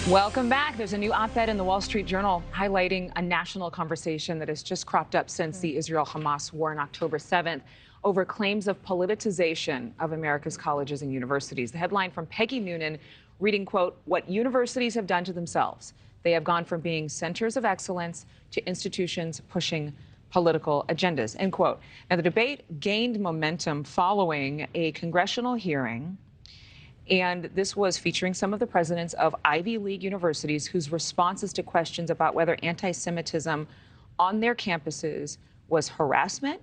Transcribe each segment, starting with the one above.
Welcome back. There's a new op-ed in the Wall Street Journal highlighting a national conversation that has just cropped up since the Israel-Hamas war on October 7th over claims of politicization of America's colleges and universities. The headline from Peggy Noonan reading, quote, "What universities have done to themselves. They have gone from being centers of excellence to institutions pushing political agendas," end quote. Now, the debate gained momentum following a congressional hearing, and this was featuring some of the presidents of Ivy League universities whose responses to questions about whether anti-Semitism on their campuses was harassment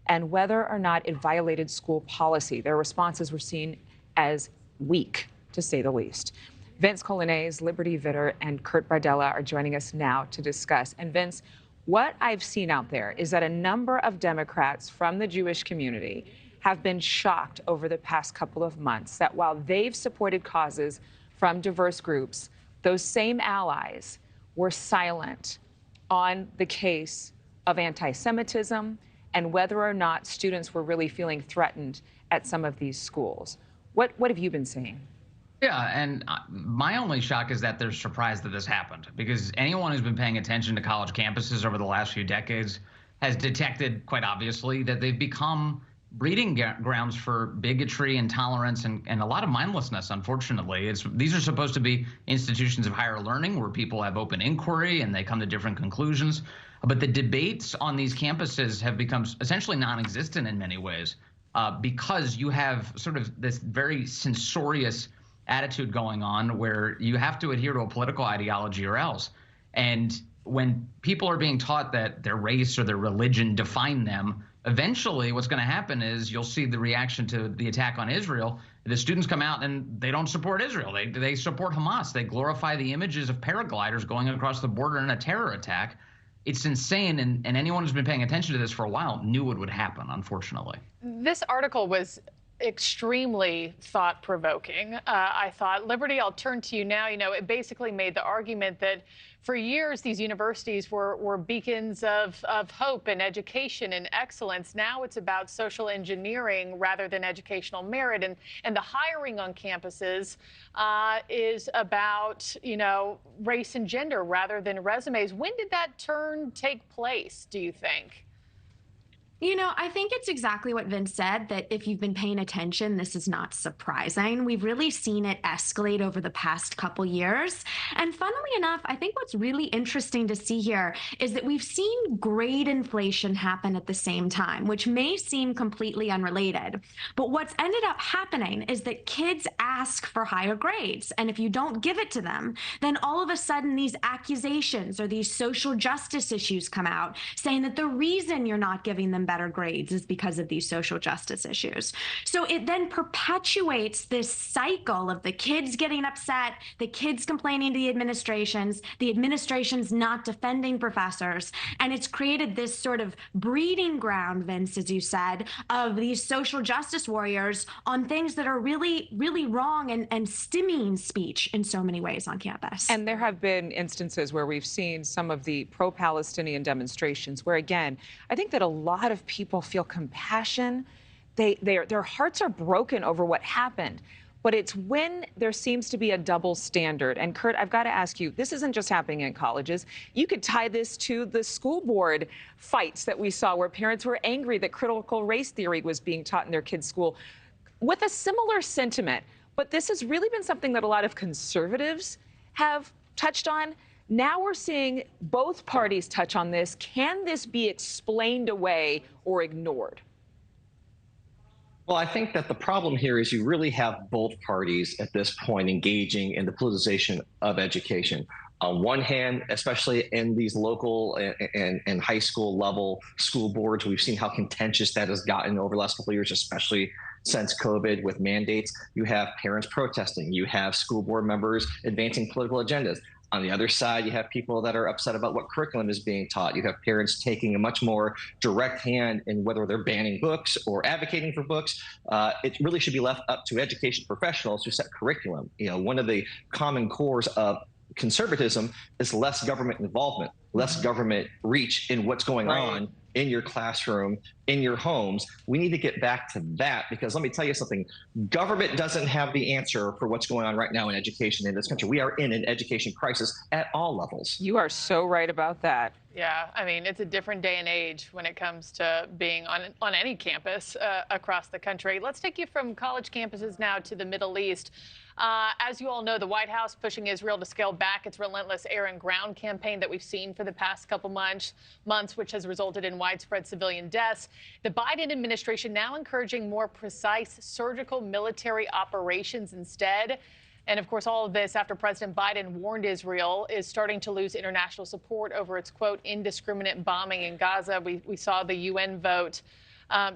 and whether or not it violated school policy. Their responses were seen as weak, to say the least. Vince Coglianese, Liberty Vitter, and Kurt Bardella are joining us now to discuss. And Vince, what I've seen out there is that a number of Democrats from the Jewish community have been shocked over the past couple of months that while they've supported causes from diverse groups, those same allies were silent on the case of anti-Semitism and whether or not students were really feeling threatened at some of these schools. What have you been seeing? Yeah, and my only shock is that they're surprised that this happened, because anyone who's been paying attention to college campuses over the last few decades has detected, quite obviously, that they've become breeding grounds for bigotry, intolerance, and a lot of mindlessness, unfortunately. These are supposed to be institutions of higher learning where people have open inquiry and they come to different conclusions. But the debates on these campuses have become essentially non-existent in many ways because you have sort of this very censorious attitude going on where you have to adhere to a political ideology or else. And when people are being taught that their race or their religion define them, eventually what's going to happen is you'll see the reaction to the attack on Israel. The students come out and they don't support Israel. They support Hamas. They glorify the images of paragliders going across the border in a terror attack. It's insane, and anyone who's been paying attention to this for a while knew it would happen, unfortunately. This article was extremely thought-provoking. I thought, Liberty, I'll turn to you now. You know, it basically made the argument that for years these universities were beacons of hope and education and excellence. Now it's about social engineering rather than educational merit, and the hiring on campuses is about, you know, race and gender rather than resumes. When did that turn take place, do you think? You know, I think it's exactly what Vince said, that if you've been paying attention, this is not surprising. We've really seen it escalate over the past couple years. And funnily enough, I think what's really interesting to see here is that we've seen grade inflation happen at the same time, which may seem completely unrelated. But what's ended up happening is that kids ask for higher grades. And if you don't give it to them, then all of a sudden these accusations or these social justice issues come out saying that the reason you're not giving them better grades is because of these social justice issues. So it then perpetuates this cycle of the kids getting upset, the kids complaining to the administrations not defending professors. And it's created this sort of breeding ground, Vince, as you said, of these social justice warriors on things that are really, really wrong and stemming speech in so many ways on campus. And there have been instances where we've seen some of the pro-Palestinian demonstrations where, again, I think that a lot of people feel compassion. Their hearts are broken over what happened. But it's when there seems to be a double standard. And Kurt, I've got to ask you, this isn't just happening in colleges. You could tie this to the school board fights that we saw where parents were angry that critical race theory was being taught in their kids' school with a similar sentiment. But this has really been something that a lot of conservatives have touched on. Now we're seeing both parties touch on this. Can this be explained away or ignored? Well, I think that the problem here is you really have both parties at this point engaging in the politicization of education. On one hand, especially in these local and high school level school boards, we've seen how contentious that has gotten over the last couple of years, especially since COVID with mandates. You have parents protesting. You have school board members advancing political agendas. On the other side, you have people that are upset about what curriculum is being taught. You have parents taking a much more direct hand in whether they're banning books or advocating for books. It really should be left up to education professionals to set curriculum. You know, one of the common cores of conservatism is less government involvement, less government reach in what's going on in your classroom, in your homes. We need to get back to that, because let me tell you something. Government doesn't have the answer for what's going on right now in education in this country. We are in an education crisis at all levels. You are so right about that. Yeah, I mean, it's a different day and age when it comes to being on any campus across the country. Let's take you from college campuses now to the Middle East. As you all know, the White House pushing Israel to scale back its relentless air and ground campaign that we've seen for the past couple months, which has resulted in widespread civilian deaths. The Biden administration now encouraging more precise surgical military operations instead. And of course, all of this after President Biden warned Israel is starting to lose international support over its, quote, indiscriminate bombing in Gaza. We saw the UN vote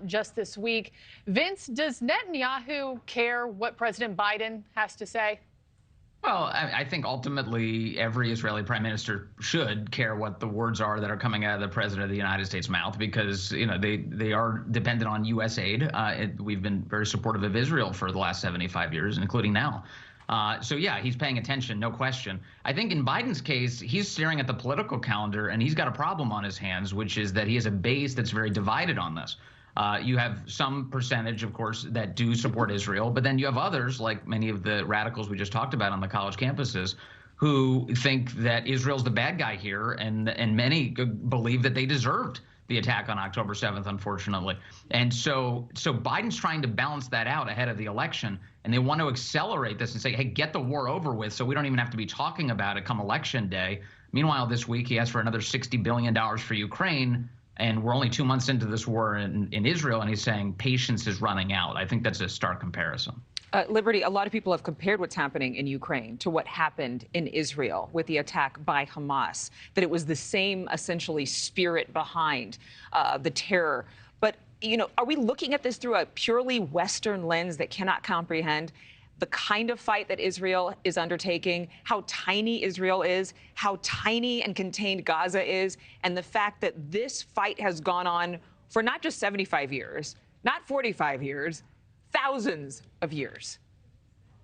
just this week. Vince, does Netanyahu care what President Biden has to say? Well, I think ultimately every Israeli prime minister should care what the words are that are coming out of the president of the United States' mouth, because they are dependent on U.S. aid. We've been very supportive of Israel for the last 75 years, including now. So, yeah, he's paying attention, no question. I think in Biden's case, he's staring at the political calendar, and he's got a problem on his hands, which is that he has a base that's very divided on this. You have some percentage, of course, that do support Israel, but then you have others, like many of the radicals we just talked about on the college campuses, who think that Israel's the bad guy here, and many believe that they deserved the attack on October 7th, unfortunately. And so Biden's trying to balance that out ahead of the election, and they want to accelerate this and say, hey, get the war over with so we don't even have to be talking about it come election day. Meanwhile, this week he asked for another $60 billion for Ukraine, and we're only 2 months into this war in Israel, and he's saying patience is running out. I think that's a stark comparison. Liberty, a lot of people have compared what's happening in Ukraine to what happened in Israel with the attack by Hamas, that it was the same, essentially, spirit behind the terror. But, are we looking at this through a purely Western lens that cannot comprehend the kind of fight that Israel is undertaking, how tiny Israel is, how tiny and contained Gaza is, and the fact that this fight has gone on for not just 75 years, not 45 years, thousands of years?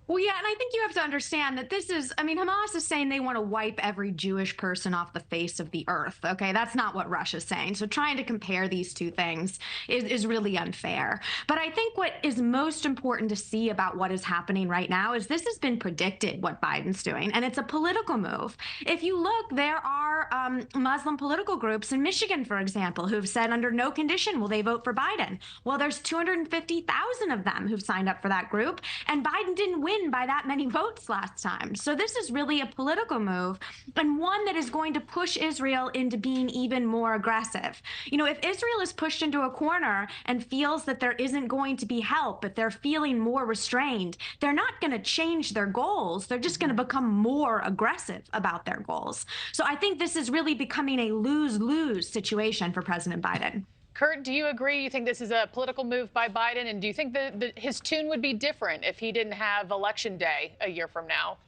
Well, yeah, and I think you have to understand that Hamas is saying they want to wipe every Jewish person off the face of the earth, okay? That's not what Russia's saying. So trying to compare these two things is really unfair. But I think what is most important to see about what is happening right now is this has been predicted, what Biden's doing, and it's a political move. If you look, there are Muslim political groups in Michigan, for example, who've said under no condition will they vote for Biden. Well, there's 250,000 of them who've signed up for that group, and Biden didn't win by that many votes last time. So this is really a political move, and one that is going to push Israel into being even more aggressive. If Israel is pushed into a corner and feels that there isn't going to be help, but they're feeling more restrained, they're not going to change their goals. They're just going to become more aggressive about their goals. So I think this is really becoming a lose-lose situation for President Biden. Kurt, do you agree? You think this is a political move by Biden? And do you think that his tune would be different if he didn't have Election Day a year from now?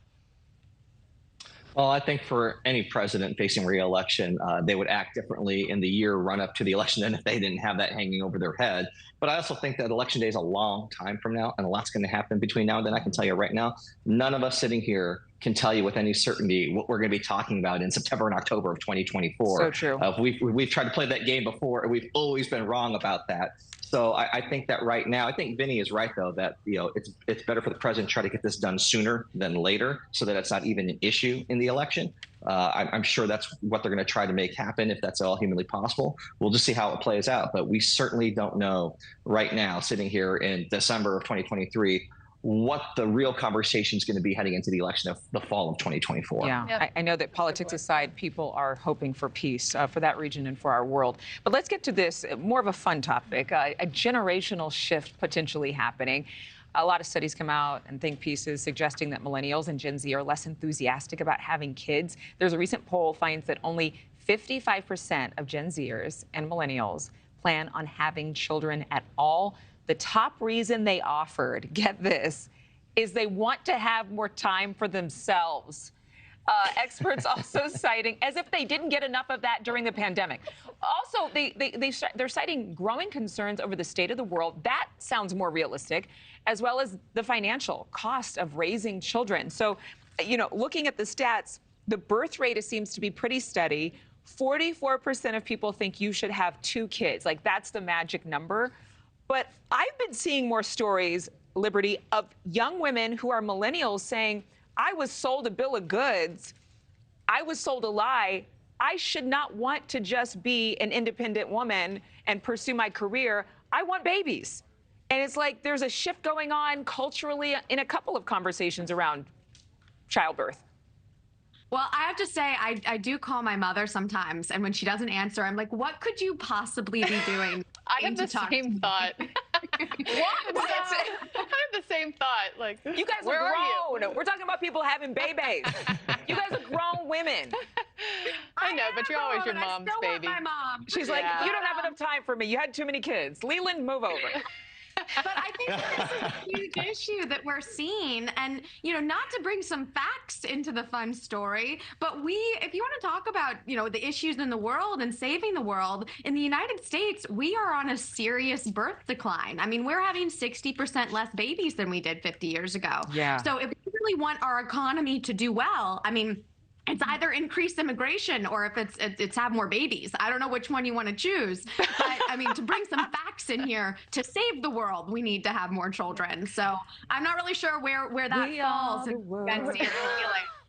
Well, I think for any president facing re-election, they would act differently in the year run up to the election than if they didn't have that hanging over their head. But I also think that Election Day is a long time from now, and a lot's going to happen between now and then. I can tell you right now, none of us sitting here can tell you with any certainty what we're going to be talking about in September and October of 2024. So true. We've tried to play that game before, and we've always been wrong about that. So I think that right now, I think Vinny is right, though, that it's better for the president to try to get this done sooner than later so that it's not even an issue in the election. I'm sure that's what they're going to try to make happen if that's all humanly possible. We'll just see how it plays out. But we certainly don't know right now, sitting here in December of 2023, what the real conversation is going to be heading into the election of the fall of 2024. Yeah. I know that politics aside, people are hoping for peace for that region and for our world. But let's get to this, more of a fun topic, a generational shift potentially happening. A lot of studies come out and think pieces suggesting that millennials and Gen Z are less enthusiastic about having kids. There's a recent poll finds that only 55% of Gen Zers and millennials plan on having children at all. The top reason they offered, get this, is they want to have more time for themselves. Experts also citing, as if they didn't get enough of that during the pandemic. Also, they're citing growing concerns over the state of the world. That sounds more realistic, as well as the financial cost of raising children. So, looking at the stats, the birth rate seems to be pretty steady. 44% of people think you should have 2 kids. Like, that's the magic number. But I've been seeing more stories, Liberty, of young women who are millennials saying, I was sold a bill of goods. I was sold a lie. I should not want to just be an independent woman and pursue my career. I want babies. And it's like there's a shift going on culturally in a couple of conversations around childbirth. Well, I have to say, I do call my mother sometimes, and when she doesn't answer, I'm like, what could you possibly be doing? I have the same thought. I have the same thought. Like, you guys where are are grown. you? We're talking about people having babies. You guys are grown women. I know, but you're always your I mom's still want baby. my mom. She's like, you don't have enough time for me. You had too many kids. Leland, move over. But I think that this is a huge issue that we're seeing. And, you know, not to bring some facts into the fun story, but if you want to talk about, you know, the issues in the world and saving the world, in the United States, we are on a serious birth decline. I mean, we're having 60% less babies than we did 50 years ago. Yeah. So if we really want our economy to do well, I mean, it's either increase immigration or if it's have more babies. I don't know which one you want to choose. But I mean, to bring some facts in here to save the world, we need to have more children. So I'm not really sure where that falls.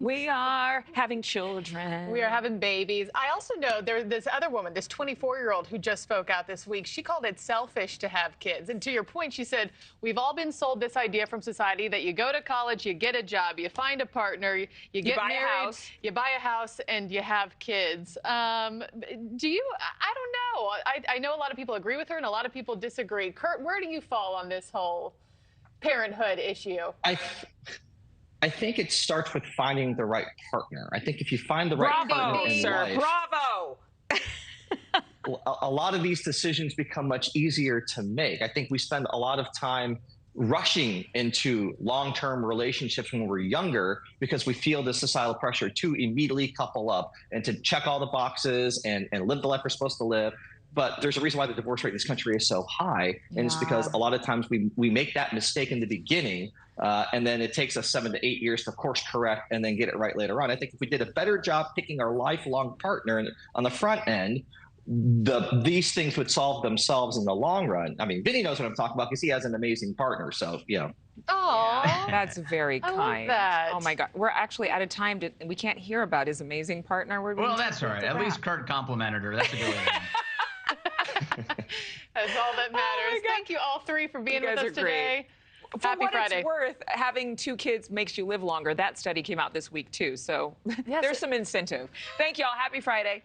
We are having children. We are having babies. I also know there's this other woman, this 24-year-old who just spoke out this week. She called it selfish to have kids. And to your point, she said, we've all been sold this idea from society that you go to college, you get a job, you find a partner, you get married, you buy a house, and you have kids. I don't know. I know a lot of people agree with her and a lot of people disagree. Kurt, where do you fall on this whole parenthood issue? I think it starts with finding the right partner. I think if you find the right partner in life, a lot of these decisions become much easier to make. I think we spend a lot of time rushing into long-term relationships when we're younger because we feel this societal pressure to immediately couple up and to check all the boxes and live the life we're supposed to live. But there's a reason why the divorce rate in this country is so high. And it's because a lot of times we make that mistake in the beginning, and then it takes us 7 to 8 years to course correct and then get it right later on. I think if we did a better job picking our lifelong partner on the front end, these things would solve themselves in the long run. I mean, Vinny knows what I'm talking about because he has an amazing partner. So, you know. Oh, that's very kind. I love that. Oh my God, we're actually out of time. We can't hear about his amazing partner. Well, that's all right. At least Kurt complimented her. That's a good one. That's all that matters. Thank you all three for being with us today. For what it's worth, having 2 kids makes you live longer. That study came out this week, too. So there's some incentive. Thank you all. Happy Friday.